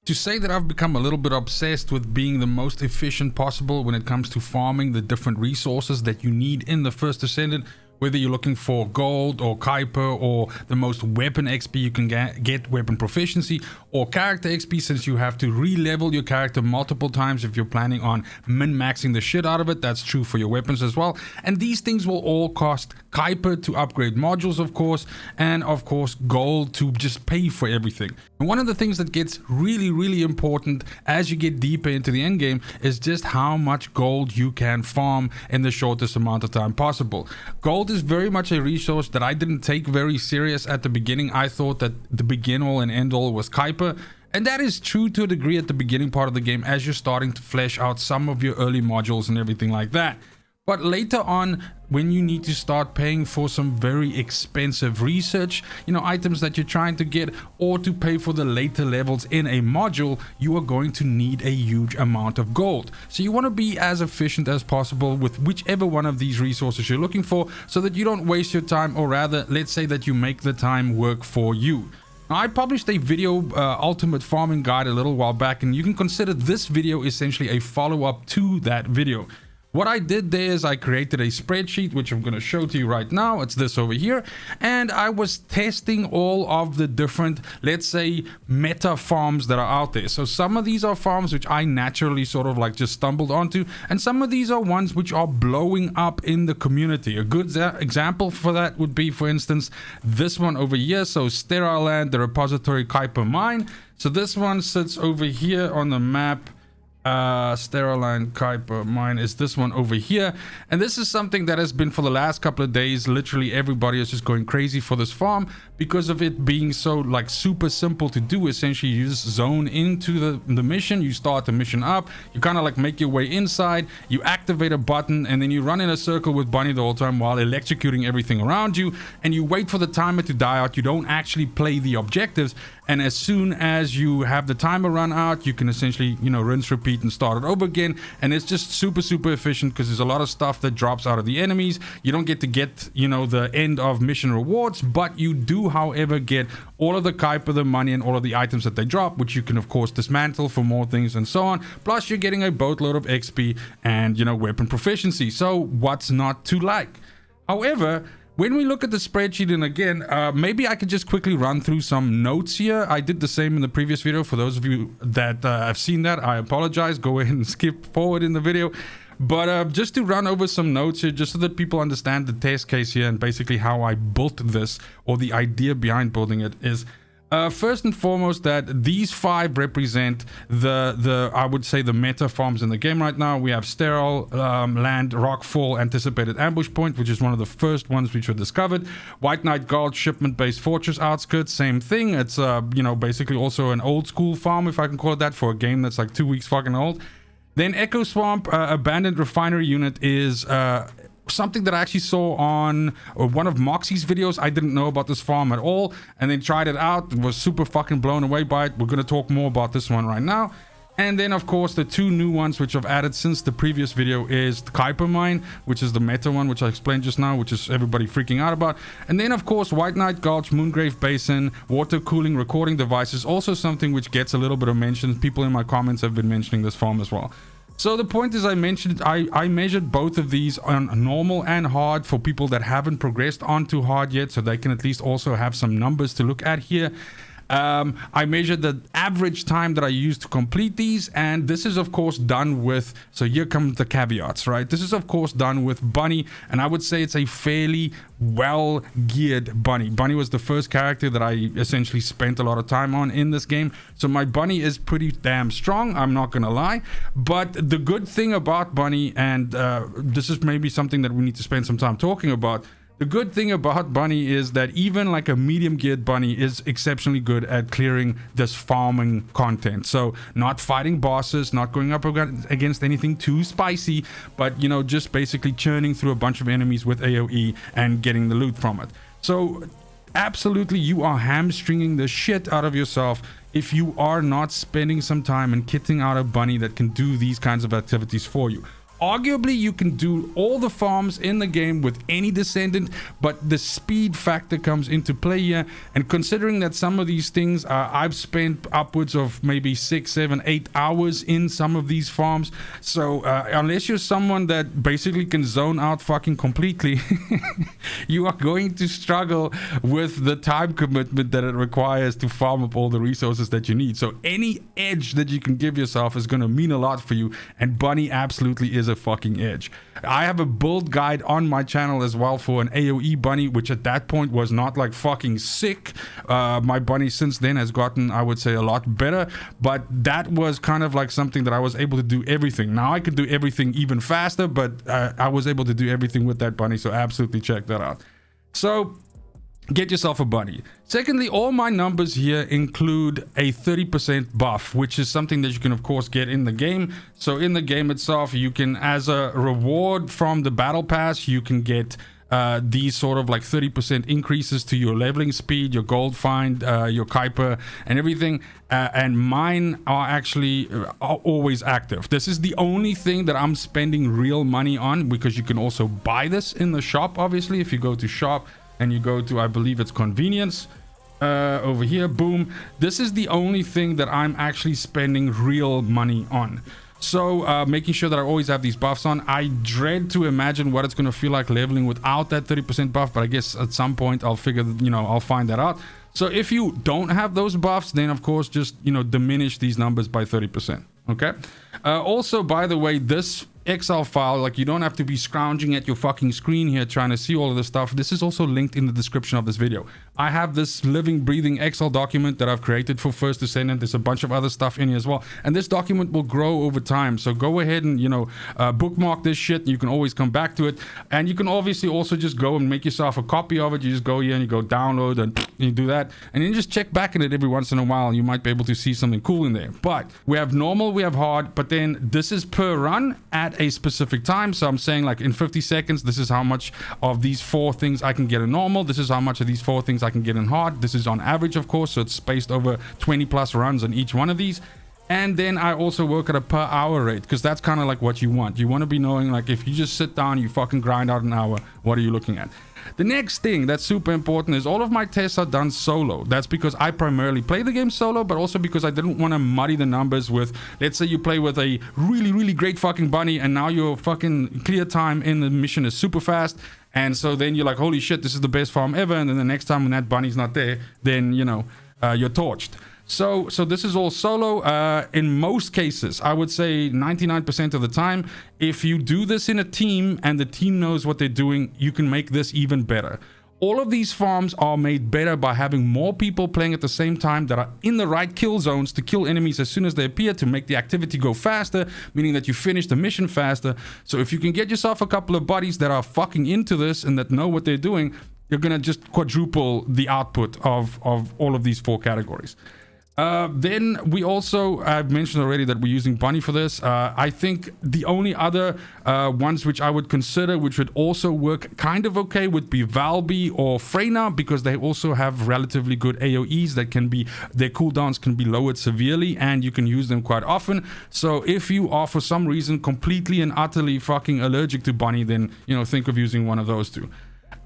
To say that I've become a little bit obsessed with being the most efficient possible when it comes to farming the different resources that you need in the First Descendant, whether you're looking for gold or Kuiper or the most weapon XP you can get weapon proficiency, or character XP, since you have to re-level your character multiple times if you're planning on min-maxing the shit out of it. That's true for your weapons as well. And these things will all cost Kuiper to upgrade modules, of course, and of course gold to just pay for everything. And one of the things that gets really important as you get deeper into the end game is just how much gold you can farm in the shortest amount of time possible. Gold is very much a resource that I didn't take very serious at the beginning. I thought that the begin all and end all was Kuiper, and that is true to a degree at the beginning part of the game as you're starting to flesh out some of your early modules and everything like that. But later on, when you need to start paying for some very expensive research, items that you're trying to get, or to pay for the later levels in a module, you are going to need a huge amount of gold. So you want to be as efficient as possible with whichever one of these resources you're looking for, so that you don't waste your time, or rather, let's say that you make the time work for you. Now, I published a video ultimate farming guide a little while back, and you can consider this video essentially a follow-up to that video. What I did there is I created a spreadsheet, which I'm going to show to you right now. It's this over here. And I was testing all of the different, let's say, meta farms that are out there. So some of these are farms which I naturally sort of like just stumbled onto. And some of these are ones which are blowing up in the community. A good example for that would be, for instance, this one over here. So Sterile Land, the repository Kuiper mine. So this one sits over here on the map. Sterile Land Kuiper mine is this one over here, and this is something that has been for the last couple of days. Literally everybody is just going crazy for this farm because of it being so like super simple to do. Essentially, you just zone into the mission, you start the mission up, you kind of like make your way inside, you activate a button, and then you run in a circle with Bunny the whole time while electrocuting everything around you, and you wait for the timer to die out. You don't actually play the objectives, and as soon as you have the timer run out, you can essentially, rinse, repeat, and start it over again. And it's just super efficient because there's a lot of stuff that drops out of the enemies. You don't get the end of mission rewards, but you do, however, get all of the Kuiper, the money, and all of the items that they drop, which you can of course dismantle for more things and so on. Plus you're getting a boatload of XP and weapon proficiency. So what's not to like? However, when we look at the spreadsheet, and again, maybe I could just quickly run through some notes here. I did the same in the previous video. For those of you that have seen that, I apologize. Go ahead and skip forward in the video. But just to run over some notes here, just so that people understand the test case here and basically how I built this, or the idea behind building it, is first and foremost that these 5 represent the I would say the meta farms in the game right now. We have Sterile Land, Rockfall, Anticipated Ambush Point, which is one of the first ones which were discovered. White Knight Gulch, Shipment-Based Fortress Outskirts, same thing. It's basically also an old school farm, if I can call it that, for a game that's like 2 weeks fucking old. Then Echo Swamp, Abandoned Refinery Unit, is something that I actually saw on one of Moxie's videos. I didn't know about this farm at all, and then tried it out, was super fucking blown away by it. We're going to talk more about this one right now. And then of course the 2 new ones which I've added since the previous video is the Kuiper mine, which is the meta one which I explained just now, which is everybody freaking out about. And then of course White Knight Gulch, Moongrave Basin, water cooling recording devices, also something which gets a little bit of mention. People in my comments have been mentioning this farm as well. So the point is, I measured both of these on normal and hard for people that haven't progressed onto hard yet, so they can at least also have some numbers to look at here. I measured the average time that I used to complete these, and this is of course done with, so here come the caveats, right? This is of course done with Bunny, and I would say it's a fairly well geared Bunny. Bunny was the first character that I essentially spent a lot of time on in this game, so my Bunny is pretty damn strong, I'm not gonna lie. But the good thing about Bunny, and this is maybe something that we need to spend some time talking about, the good thing about Bunny is that even like a medium geared Bunny is exceptionally good at clearing this farming content. So not fighting bosses, not going up against anything too spicy, but just basically churning through a bunch of enemies with AoE and getting the loot from it. So absolutely, you are hamstringing the shit out of yourself if you are not spending some time and kitting out a Bunny that can do these kinds of activities for you. Arguably, you can do all the farms in the game with any Descendant, but the speed factor comes into play here. And considering that some of these things, I've spent upwards of maybe 6, 7, 8 hours in some of these farms. So unless you're someone that basically can zone out fucking completely, you are going to struggle with the time commitment that it requires to farm up all the resources that you need. So any edge that you can give yourself is going to mean a lot for you. And Bunny absolutely is a fucking edge. I have a build guide on my channel as well for an AoE bunny, which at that point was not like fucking sick. My bunny since then has gotten, I would say, a lot better, but that was kind of like something that I was able to do everything. Now I could do everything even faster, but I was able to do everything with that bunny, so absolutely check that out. So get yourself a bunny. Secondly, all my numbers here include a 30% buff, which is something that you can of course get in the game. So in the game itself, you can, as a reward from the battle pass, you can get these sort of like 30% increases to your leveling speed, your gold find, your Kuiper and everything. And mine are actually always active. This is the only thing that I'm spending real money on, because you can also buy this in the shop. Obviously, if you go to shop and you go to, I believe it's convenience, over here, boom, this is the only thing that I'm actually spending real money on. So making sure that I always have these buffs on. I dread to imagine what it's going to feel like leveling without that 30% buff, but I guess at some point I'll figure, I'll find that out. So if you don't have those buffs, then of course just, diminish these numbers by 30%. Okay. Also, by the way, this Excel file, like, you don't have to be scrounging at your fucking screen here trying to see all of this stuff. This is also linked in the description of this video. I have this living, breathing Excel document that I've created for First Descendant. There's a bunch of other stuff in here as well, and this document will grow over time. So go ahead and bookmark this shit. You can always come back to it, and you can obviously also just go and make yourself a copy of it. You just go here and you go download, and you do that, and then you just check back in it every once in a while. You might be able to see something cool in there. But we have normal, we have hard, but then this is per run at a specific time. So I'm saying, like, in 50 seconds, this is how much of these 4 things I can get in normal. This is how much of these 4 things I can get in hard. This is on average, of course, so it's spaced over 20 plus runs on each one of these. And then I also work at a per hour rate, because that's kind of like what you want. You want to be knowing, like, if you just sit down, you fucking grind out an hour, what are you looking at? The next thing that's super important is all of my tests are done solo. That's because I primarily play the game solo, but also because I didn't want to muddy the numbers with, let's say you play with a really, really great fucking bunny, and now your fucking clear time in the mission is super fast. And so then you're like, holy shit, this is the best farm ever. And then the next time when that bunny's not there, then, you're torched. So this is all solo. In most cases, I would say 99% of the time, if you do this in a team and the team knows what they're doing, you can make this even better. All of these farms are made better by having more people playing at the same time that are in the right kill zones to kill enemies as soon as they appear, to make the activity go faster, meaning that you finish the mission faster. So if you can get yourself a couple of buddies that are fucking into this and that know what they're doing, you're gonna just quadruple the output of all of these 4 categories. Then we also, I've mentioned already that we're using Bunny for this. I think the only other ones which I would consider, which would also work kind of okay, would be Valby or Freyna, because they also have relatively good AoEs that can be, their cooldowns can be lowered severely, and you can use them quite often. So if you are for some reason completely and utterly fucking allergic to Bunny, then, think of using one of those two.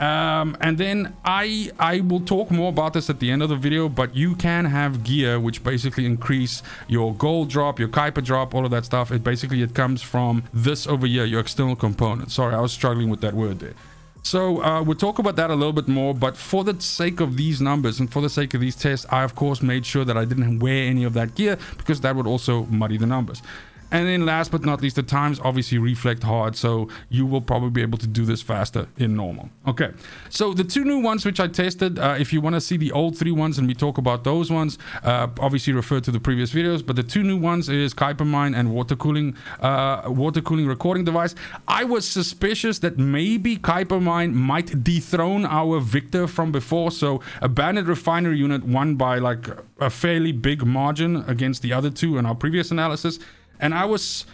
And then I will talk more about this at the end of the video, but you can have gear which basically increase your gold drop, your Kuiper drop, all of that stuff. It comes from this over here, your external component. Sorry, I was struggling with that word there. So we'll talk about that a little bit more, but for the sake of these numbers and for the sake of these tests, I of course made sure that I didn't wear any of that gear, because that would also muddy the numbers. And then last but not least, the times obviously reflect hard, so you will probably be able to do this faster in normal. Okay, so the 2 new ones which I tested, if you want to see the old 3 ones and we talk about those ones, obviously refer to the previous videos, but the 2 new ones is Kuiper Mine and water cooling recording device. I was suspicious that maybe Kuiper Mine might dethrone our Victor from before, so a banded refinery unit won by like a fairly big margin against the other 2 in our previous analysis. And I was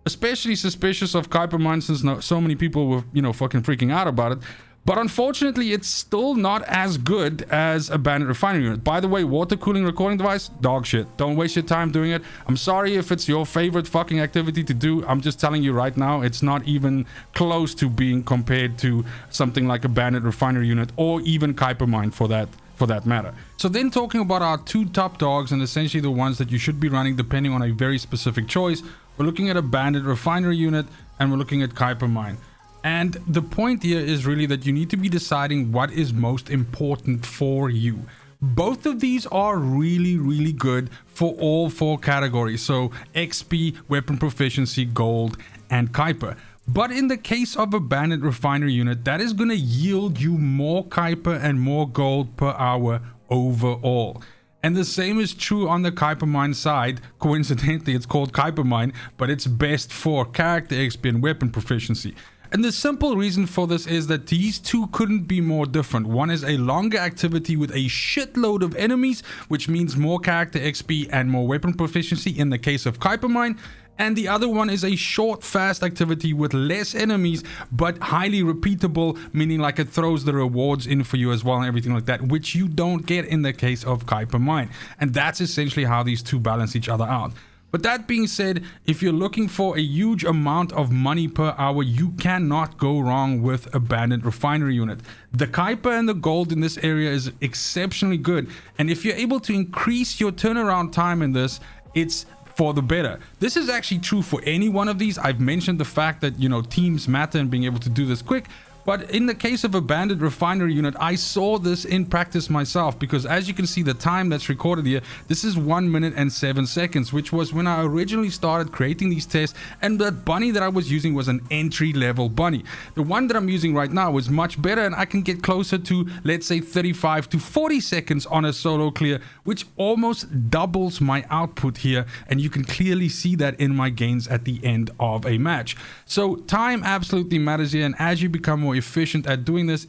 especially suspicious of Kuiper Mine since so many people were, fucking freaking out about it. But unfortunately, it's still not as good as a bandit refinery unit. By the way, water cooling recording device, dog shit. Don't waste your time doing it. I'm sorry if it's your favorite fucking activity to do. I'm just telling you right now, it's not even close to being compared to something like a bandit refinery unit or even Kuiper mine for that matter. So then talking about our two top dogs and essentially the ones that you should be running depending on a very specific choice, we're looking at a bandit refinery unit and we're looking at Kuiper mine. And the point here is really that you need to be deciding what is most important for you. Both of these are really, really good for all four categories. So XP, weapon proficiency, gold, and Kuiper. But in the case of a bandit refinery unit, that is going to yield you more Kuiper and more gold per hour overall. And the same is true on the Kuiper mine side. Coincidentally, it's called Kuiper mine, but it's best for character XP and weapon proficiency. And the simple reason for this is that these two couldn't be more different. One is a longer activity with a shitload of enemies, which means more character XP and more weapon proficiency in the case of Kuiper mine. And the other one is a short, fast activity with less enemies, but highly repeatable, meaning like it throws the rewards in for you as well and everything like that, which you don't get in the case of Kuiper mine. And that's essentially how these two balance each other out. But that being said, if you're looking for a huge amount of money per hour, you cannot go wrong with a bandit refinery unit. The Kuiper and the gold in this area is exceptionally good. And if you're able to increase your turnaround time in this, it's for the better. This is actually true for any one of these. I've mentioned the fact that, you know, teams matter and being able to do this quick. But in the case of a bandit refinery unit, I saw this in practice myself, because as you can see, the time that's recorded here, this is 1 minute and 7 seconds, which was when I originally started creating these tests. And that bunny that I was using was an entry level bunny. The one that I'm using right now is much better, and I can get closer to, let's say, 35 to 40 seconds on a solo clear, which almost doubles my output here. And you can clearly see that in my gains at the end of a match. So time absolutely matters here, and as you become more efficient at doing this,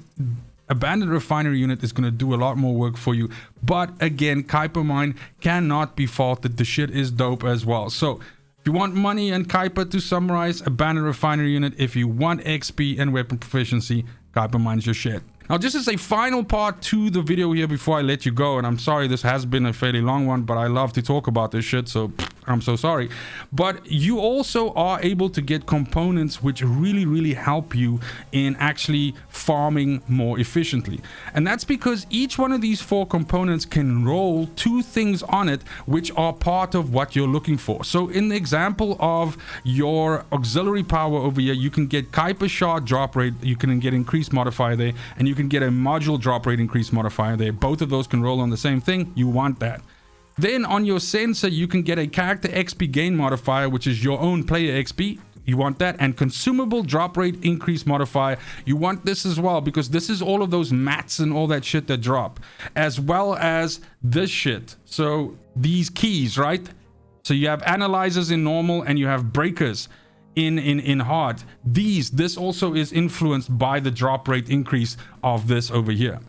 a bandit refinery unit is going to do a lot more work for you. But again, Kuiper mine cannot be faulted. The shit is dope as well. So if you want money and Kuiper, to summarize, a bandit refinery unit. If you want XP and weapon proficiency, Kuiper mine's your shit. Now, just as a final part to the video here before I let you go, and I'm sorry this has been a fairly long one, but I love to talk about this shit, so I'm so sorry. But you also are able to get components which really help you in actually farming more efficiently. And that's because each one of these four components can roll two things on it which are part of what you're looking for. So in the example of your auxiliary power over here, you can get Kuiper shard drop rate, you can get increased modifier there, and you can get a module drop rate increase modifier there. Both of those can roll on the same thing. You want that. Then on your sensor, you can get a character XP gain modifier, which is your own player XP. You want that. And consumable drop rate increase modifier. You want this as well, because this is all of those mats and all that shit that drop, as well as this shit. So these keys, right? So you have analyzers in normal and you have breakers in hard. This also is influenced by the drop rate increase of this over here.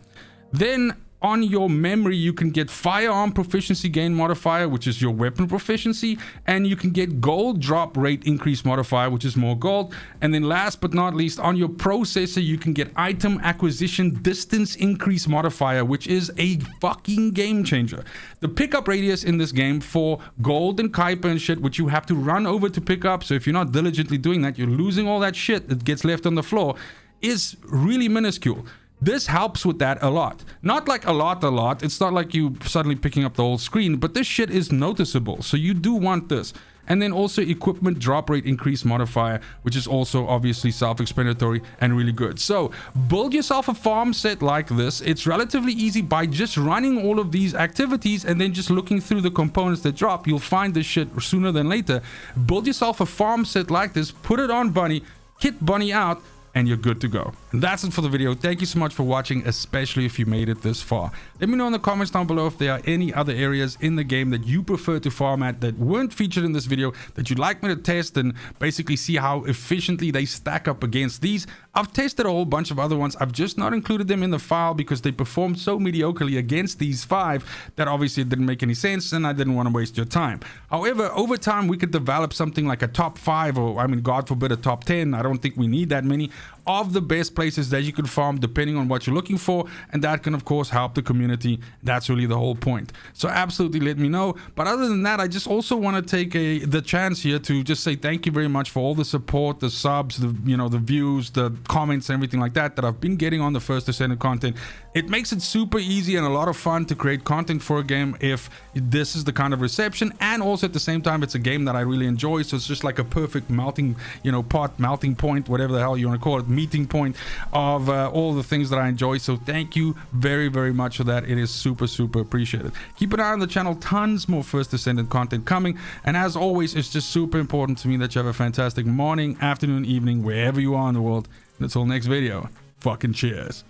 Then on your memory, you can get firearm proficiency gain modifier, which is your weapon proficiency, and you can get gold drop rate increase modifier, which is more gold. And then last but not least, on your processor, you can get item acquisition distance increase modifier, which is a fucking game changer. The pickup radius in this game for gold and Kuiper and shit, which you have to run over to pick up, so if you're not diligently doing that, you're losing all that shit that gets left on the floor, is really minuscule. This helps with that a lot. Not like a lot. It's not like you suddenly picking up the whole screen, but this shit is noticeable. So you do want this. And then also equipment drop rate increase modifier, which is also obviously self-explanatory and really good. So build yourself a farm set like this. It's relatively easy by just running all of these activities and then just looking through the components that drop. You'll find this shit sooner than later. Build yourself a farm set like this, put it on Bunny, hit Bunny out, and you're good to go. And that's it for the video. Thank you so much for watching, especially if you made it this far. Let me know in the comments down below if there are any other areas in the game that you prefer to farm at that weren't featured in this video that you'd like me to test and basically see how efficiently they stack up against these. I've tested a whole bunch of other ones. I've just not included them in the file because they performed so mediocrely against these 5 that obviously it didn't make any sense and I didn't want to waste your time. However, over time we could develop something like a top 5, or I mean, God forbid, a top 10. I don't think we need that many of the best places that you can farm depending on what you're looking for, and that can of course help the community. That's really the whole point. So absolutely let me know. But other than that, I just also want to take the chance here to just say thank you very much for all the support, the subs, the the views, the comments, everything like that I've been getting on the First Descendant content. It makes it super easy and a lot of fun to create content for a game if this is the kind of reception, and also at the same time it's a game that I really enjoy, so it's just like a perfect melting melting point, whatever the hell you want to call it, meeting point of all the things that I enjoy. So thank you very, very much for that. It is super, super appreciated. Keep an eye on the channel, tons more First Descendant content coming, and as always, it's just super important to me that you have a fantastic morning, afternoon, evening, wherever you are in the world. And until next video, fucking cheers.